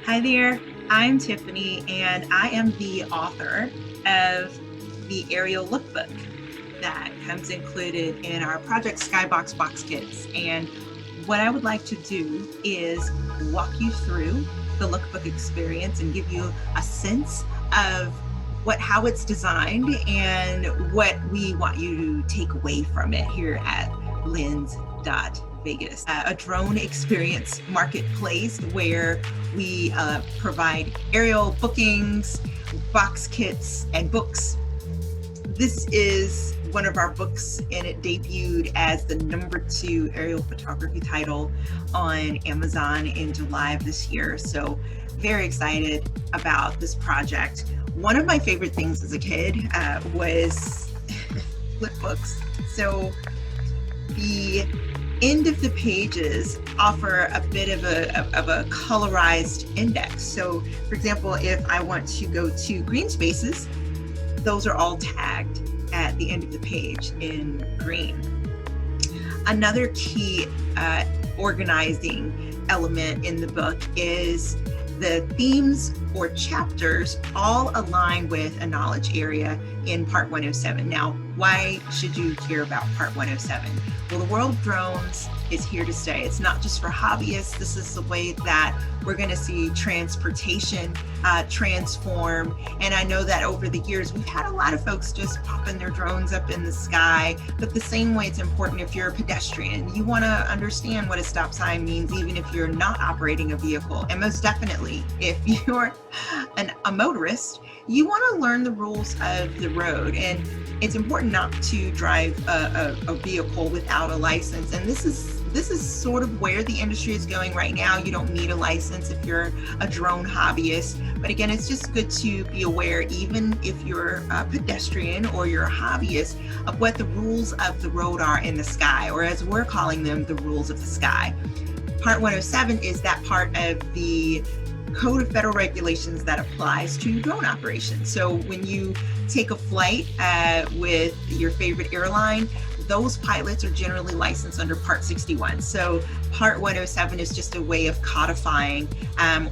Hi there, I'm Tiffany, and I am the author of the aerial lookbook that comes included in our Project SKYBOX box kits. And what I would like to do is walk you through the lookbook experience and give you a sense of how it's designed and what we want you to take away from it here at lensvegas, a drone experience marketplace where we provide aerial bookings, box kits, and books. This is one of our books, and it debuted as the #2 aerial photography title on Amazon in July of this year. So very excited about this project. One of my favorite things as a kid was flip books. So the end of the pages offer a bit of a colorized index. So for example, if I want to go to green spaces, those are all tagged at the end of the page in green. Another key organizing element in the book is the themes or chapters all align with a knowledge area in Part 107. Now, why should you care about Part 107? Well, the world of drones is here to stay. It's not just for hobbyists. This is the way that we're going to see transportation transform. And I know that over the years, we've had a lot of folks just popping their drones up in the sky. But the same way it's important if you're a pedestrian, you want to understand what a stop sign means, even if you're not operating a vehicle. And most definitely, if you're a motorist, you want to learn the rules of the road. And it's important not to drive a vehicle without a license. And this is sort of where the industry is going right now. You don't need a license if you're a drone hobbyist. But again, it's just good to be aware, even if you're a pedestrian or you're a hobbyist, of what the rules of the road are in the sky, or as we're calling them, the rules of the sky. Part 107 is that part of the Code of Federal Regulations that applies to drone operations. So when you take a flight with your favorite airline, those pilots are generally licensed under Part 61. So Part 107 is just a way of codifying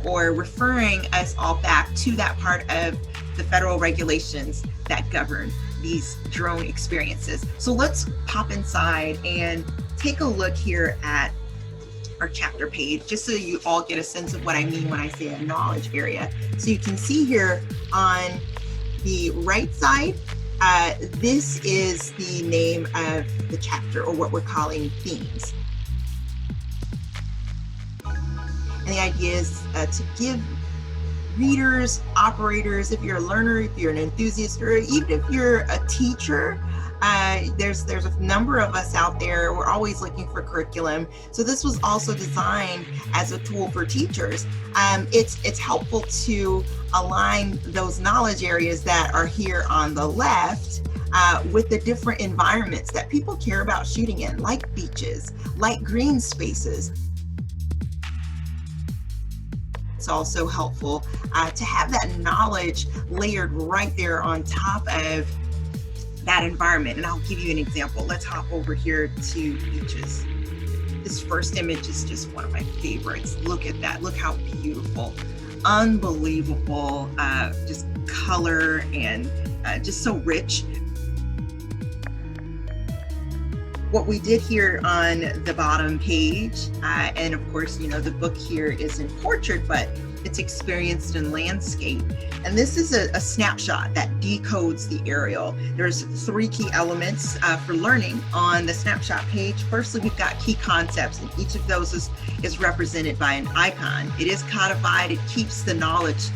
or referring us all back to that part of the federal regulations that govern these drone experiences. So let's pop inside and take a look here at our chapter page, just so you all get a sense of what I mean when I say a knowledge area. So you can see here on the right side, this is the name of the chapter, or what we're calling themes. And the idea is to give readers, operators, if you're a learner, if you're an enthusiast, or even if you're a teacher, there's a number of us out there. We're always looking for curriculum. So this was also designed as a tool for teachers. It's helpful to align those knowledge areas that are here on the left with the different environments that people care about shooting in, like beaches, like green spaces. It's also helpful to have that knowledge layered right there on top of that environment. And I'll give you an example. Let's hop over here to beaches. This first image is just one of my favorites. Look at that. Look how beautiful. Unbelievable, just color and just so rich. What we did here on the bottom page, and of course, you know, the book here is in portrait, but it's experienced in landscape. And this is a snapshot that decodes the aerial. There's 3 key elements for learning on the snapshot page. Firstly, we've got key concepts, and each of those is represented by an icon. It is codified. It keeps the knowledge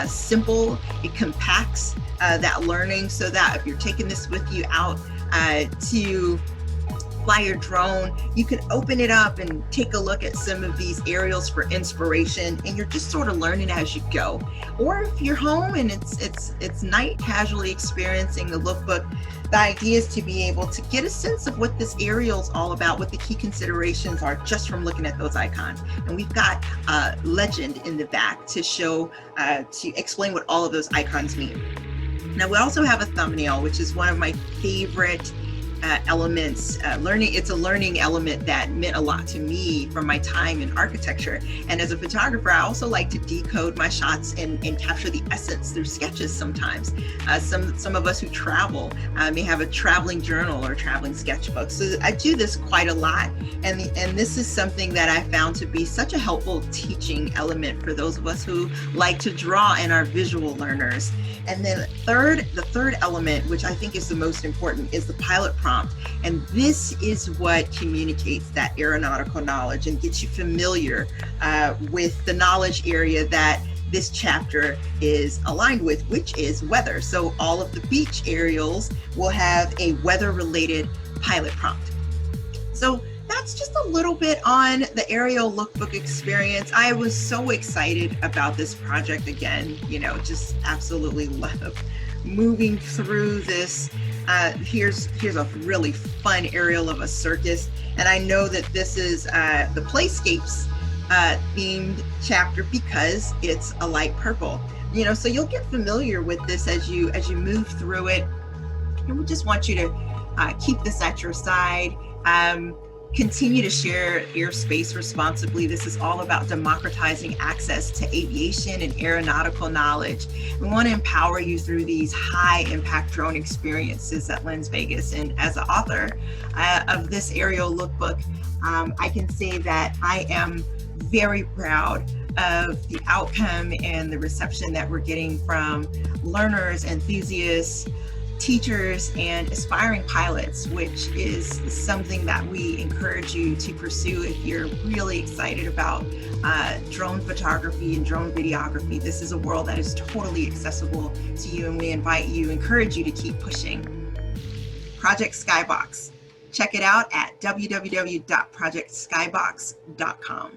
simple. It compacts that learning so that if you're taking this with you out to fly your drone, you can open it up and take a look at some of these aerials for inspiration, and you're just sort of learning as you go. Or if you're home and it's night, casually experiencing the lookbook, the idea is to be able to get a sense of what this aerial is all about, what the key considerations are, just from looking at those icons. And we've got a legend in the back to show, to explain what all of those icons mean. Now we also have a thumbnail, which is one of my favorite elements. It's a learning element that meant a lot to me from my time in architecture. And as a photographer, I also like to decode my shots and capture the essence through sketches sometimes. Some of us who travel may have a traveling journal or traveling sketchbook. So I do this quite a lot. And this is something that I found to be such a helpful teaching element for those of us who like to draw and are visual learners. And then the third element, which I think is the most important, is the pilot prompt. And this is what communicates that aeronautical knowledge and gets you familiar with the knowledge area that this chapter is aligned with, which is weather. So all of the beach aerials will have a weather-related pilot prompt. So that's just a little bit on the aerial lookbook experience. I was so excited about this project again, just absolutely love moving through this. Here's a really fun aerial of a circus. And I know that this is the Playscapes themed chapter because it's a light purple. So you'll get familiar with this as you move through it. And we just want you to keep this at your side. Continue to share airspace responsibly. This is all about democratizing access to aviation and aeronautical knowledge. We want to empower you through these high impact drone experiences at Lens Vegas. And as an author of this aerial lookbook, I can say that I am very proud of the outcome and the reception that we're getting from learners, enthusiasts, teachers, and aspiring pilots, which is something that we encourage you to pursue if you're really excited about drone photography and drone videography. This is a world that is totally accessible to you, and we encourage you to keep pushing. Project Skybox. Check it out at www.projectskybox.com.